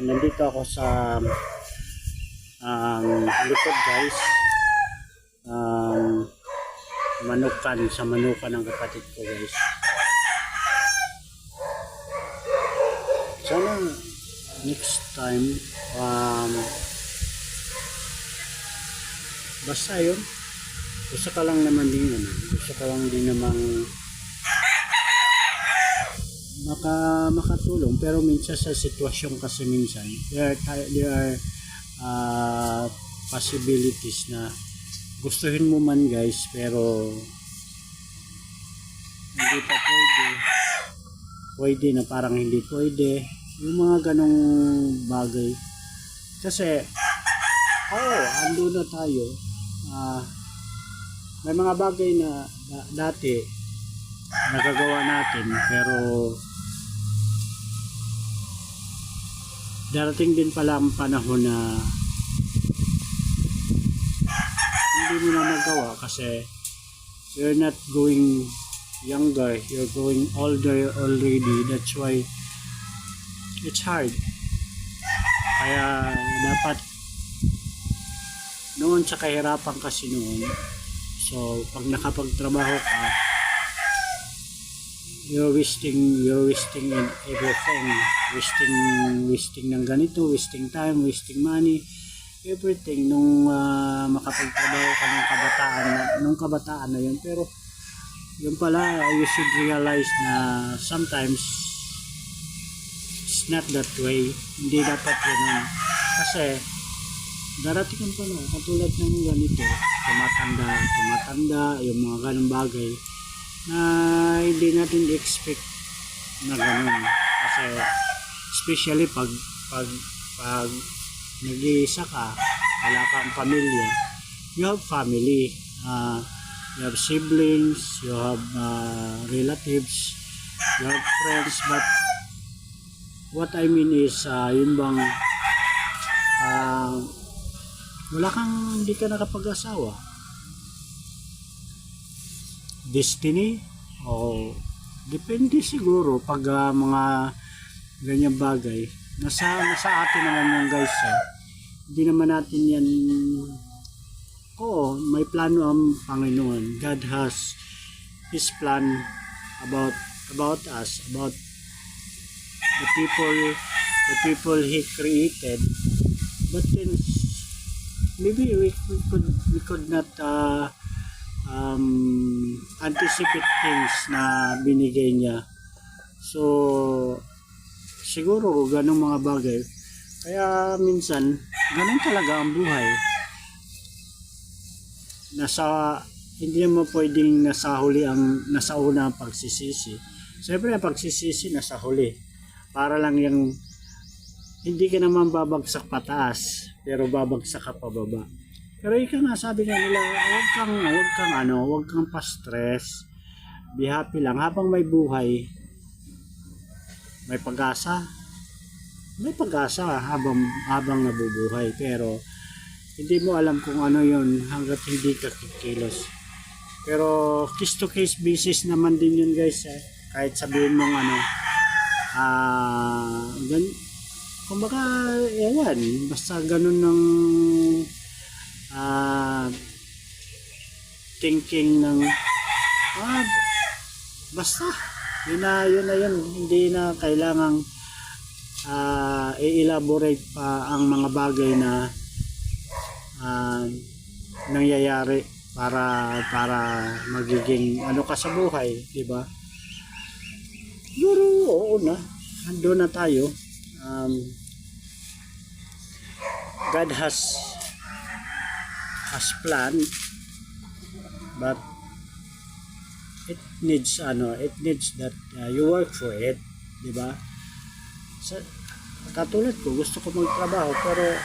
nandito ako sa likod guys. Sa manukan ng kapatid ko guys. Sana next time basta yun, gusto ka lang naman din namang makatulong, pero minsan sa sitwasyon kasi minsan there are possibilities na gustuhin mo man guys, pero hindi pa pwede na parang hindi pwede, yung mga ganong bagay kasi ando na tayo. May mga bagay na dati nagagawa natin, pero darating din pala ang panahon na hindi mo na magawa kasi you're not going younger, you're going older already. That's why it's hard. Kaya dapat noon sa kahirapan kasi noon, so pag nakapagtrabaho ka, you're wasting in everything, wasting ng ganito, wasting time, wasting money, everything nung makapagtrabaho ka nung kabataan na yun. Pero yun pala, you should realize na sometimes it's not that way. Hindi dapat ganun kasi darating ang panahon katulad ng ganito, tumatanda yung mga ganung bagay na hindi natin expect na ganun. Kasi especially pag nag-iisa ka, wala kang pamilya, you have family, you have siblings, you have relatives, you have friends, but what I mean is yun bang hindi ka nakapag-asawa, destiny o depende siguro pag mga ganyang bagay nasa atin naman yung guys. Hindi naman natin yan. May plano ang Panginoon. God has His plan about us, about the people He created. But then maybe we could not anticipate things na binigay niya. So siguro ganong mga bagay, kaya minsan ganun talaga ang buhay. Hindi mo pwedeng nasa una ang pagsisisi. Siyempre ang pagsisisi nasa huli, para lang yung hindi ka naman babagsak pataas, pero babagsak ka pababa. Pero ikaw nga, sabi nga nila, huwag kang pa-stress. Be happy lang. Habang may buhay, may pag-asa. May pag-asa habang nabubuhay. Pero, hindi mo alam kung ano yun hanggat hindi ka kikilos. Pero, case to case basis naman din yun guys. Kahit sabihin mong kumbaga, basta ganun ng thinking ng basta yun na yun, hindi na kailangang i-elaborate pa ang mga bagay na nangyayari para magiging ka sa buhay, di ba? Siguro oo na, ando na tayo. God has plan, but it needs that you work for it, di ba? Katulad ko, gusto ko magtrabaho, pero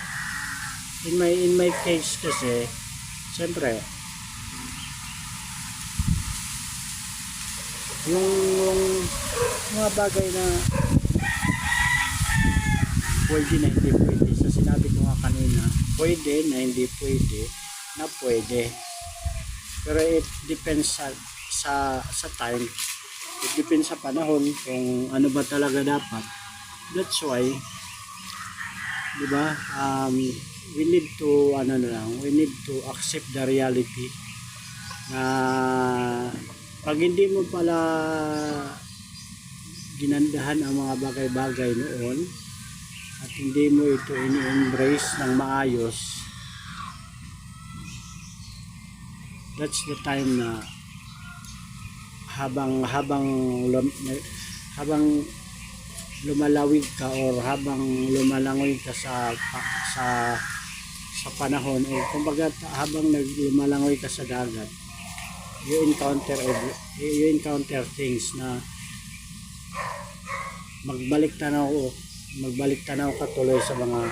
in my case kasi siyempre yung mga bagay na pwede na hindi pwede, sa sinabi ko nga kanina, pwede na hindi pwede na pwede, pero it depends sa time, it depends sa panahon kung ano ba talaga dapat. That's why di ba? We need to we need to accept the reality na pag hindi mo pala ginandahan ang mga bagay-bagay noon at hindi mo ito ini-embrace ng maayos, that's the time na habang lumalawig ka or habang lumalangoy ka sa panahon, o kumbaga habang lumalangoy ka sa dagat, you encounter things na magbalik tanaw ka tuloy sa mga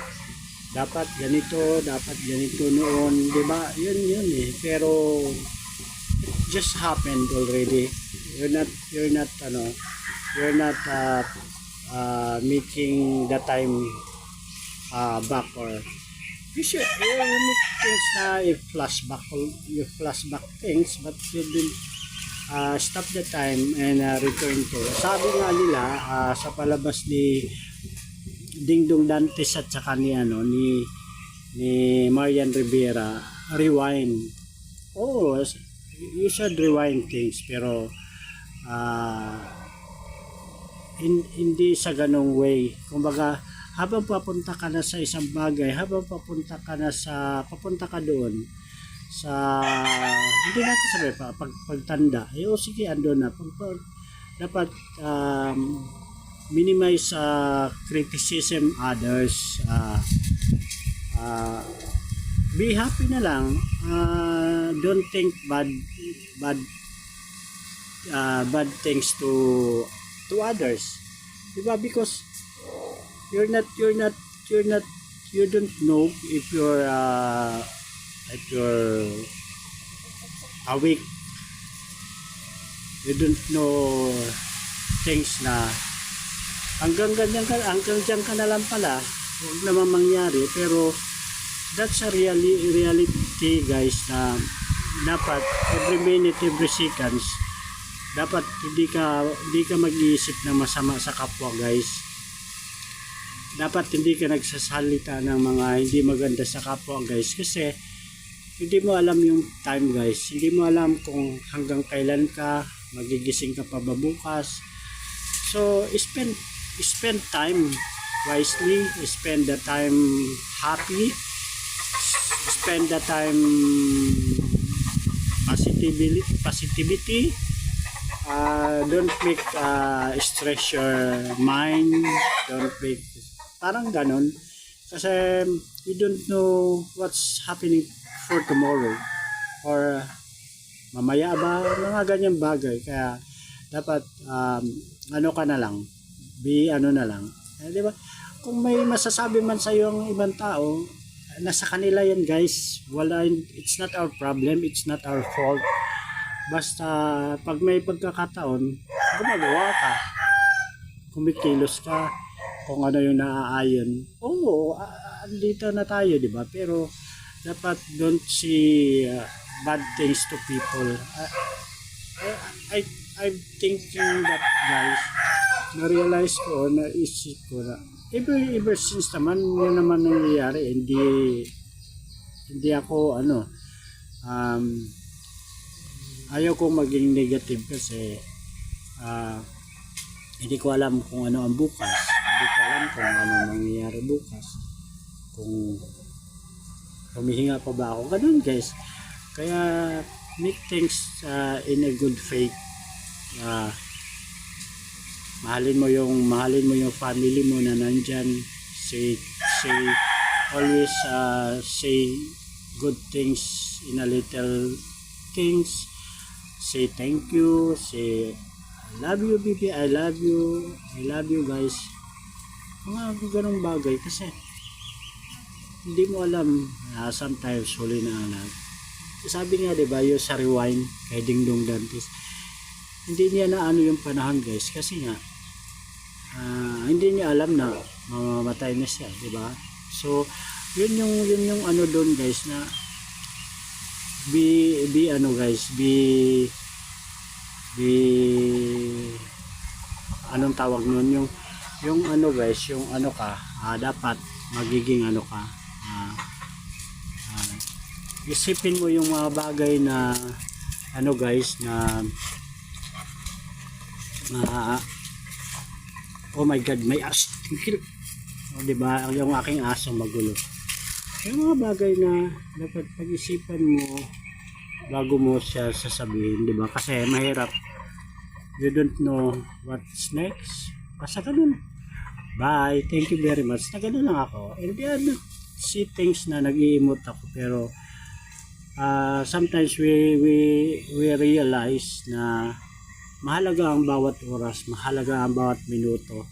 dapat ganito noon, di ba? Yun pero it just happened already. You're not making the time back, or you make things na you flashback things, but you didn't stop the time and return to. Sabi nga nila sa palabas ni Dingdong Dantes at saka ni Marian Rivera, rewind. Oh, you should rewind things, pero hindi sa ganong way. Kumbaga, habang papunta ka na sa isang bagay, habang papunta ka doon sa, hindi natin sabi pa, pagtanda, sige, ando na. Dapat minimize criticism others, be happy na lang, don't think bad things to others, diba? Because you don't know if you're awake, you don't know things na hanggang dyan ka na lang pala, huwag naman mangyari. Pero that's a reality, guys, na dapat every minute, every seconds, dapat hindi ka mag-iisip ng masama sa kapwa, guys. Dapat hindi ka nagsasalita ng mga hindi maganda sa kapwa, guys, kasi hindi mo alam yung time, guys. Hindi mo alam kung hanggang kailan ka magigising ka pa ba bukas. So spend time wisely, spend the time happy, spend the time positivity. Don't make stress your mind, don't make parang ganon, kasi you don't know what's happening for tomorrow or mamaya ba, mga ganyang bagay. Kaya dapat ka na lang, na lang, di ba? Kung may masasabi man sa iyo ang ibang tao, nasa kanila yan, guys. It's not our problem, it's not our fault. Basta pag may pagkakataon, gumagawa ka, kumikilos ka, kung ano yung naaayon. Andito na tayo, di ba? Pero dapat don't see bad things to people. I'm thinking that, guys, na-realize ko, naisip ko na ever since naman yun naman nangyayari, hindi ako ayaw kong maging negative, kasi hindi ko alam kung ano ang bukas, hindi ko alam kung ano mangyayari bukas, kung humihinga pa ba ako, ganun, guys. Kaya make things in a good faith. Mahalin mo yung family mo na nandyan. Always say good things in a little things. Say thank you, say I love you, baby, I love you, guys. Mga ganong bagay, kasi hindi mo alam, sometimes huli na anak. Sabi nga, diba, yung sa rewind kay Dingdong Dantes, hindi niya na yung panahon, guys, kasi nga hindi niya alam na mamamatay na siya, diba? So yun yung doon, guys, na anong tawag nun, yung yung ano guys, yung ano ka, dapat magiging ano ka, ah, ah, isipin mo yung mga bagay na ano guys na ah, oh my god, may aso. O, diba? Yung aking aso magulo. Yung mga bagay na dapat pag-isipan mo bago mo siya sasabihin, diba? Kasi mahirap. You don't know what's next. Basta ganun. Bye. Thank you very much. Na ganun lang ako. And then, see things na nag-i-emote ako. Pero, sometimes we realize na mahalaga ang bawat oras, mahalaga ang bawat minuto.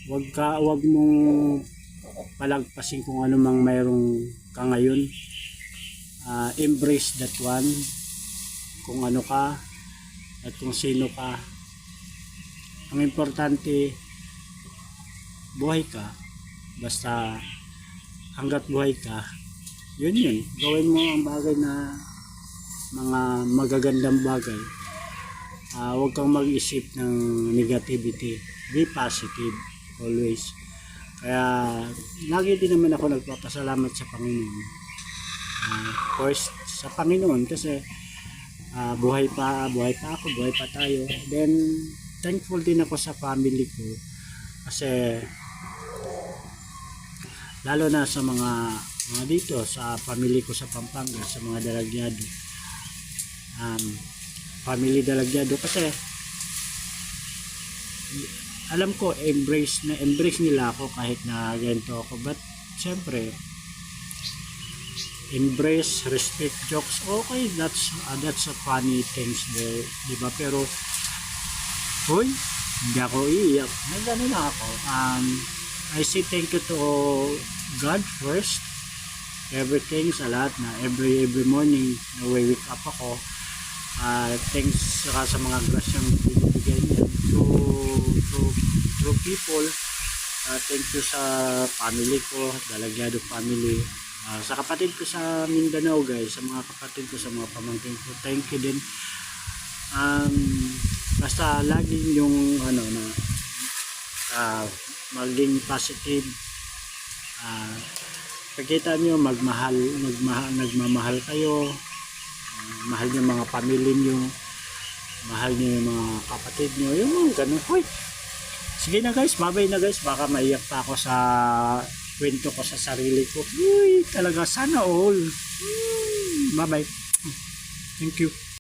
Wag mong palagpasin kung ano mang mayroong ka ngayon. Embrace that one. Kung ano ka at kung sino ka. Ang importante, buhay ka. Basta hanggat buhay ka, yun. Gawin mo ang bagay na mga magagandang bagay. Huwag kang mag-isip ng negativity. Be positive always. Kaya lagi din naman ako nagpapasalamat sa Panginoon. First sa Panginoon kasi buhay pa ako, buhay pa tayo. Then thankful din ako sa family ko kasi lalo na sa mga dito sa family ko sa Pampanga, sa mga dalagyado. Family dalagyado kasi alam ko embrace nila ako kahit na ganito ako, but syempre embrace, respect, jokes, okay, that's a funny things there, diba? Pero hoy, hindi ako iiyak, nagano na ako. I say thank you to God first, everything, sa lahat na every morning na wake up ako. Thanks saka sa mga grasyang binibigay niya to people. Thank you sa family ko, Dalagyado family, sa kapatid ko sa Mindanao guys, sa mga kapatid ko, sa mga pamangkin ko, thank you din. Basta laging yung ano na maging positive. Pagkita nyo nagmamahal kayo, mahal nyo mga pamilya nyo, mahal nyo yung mga kapatid nyo, yung mga ganun. Hoy, sige na guys, bye na guys, baka maiyak pa ako sa kwento ko sa sarili ko. Uy, talaga sana all. Bye bye. Thank you.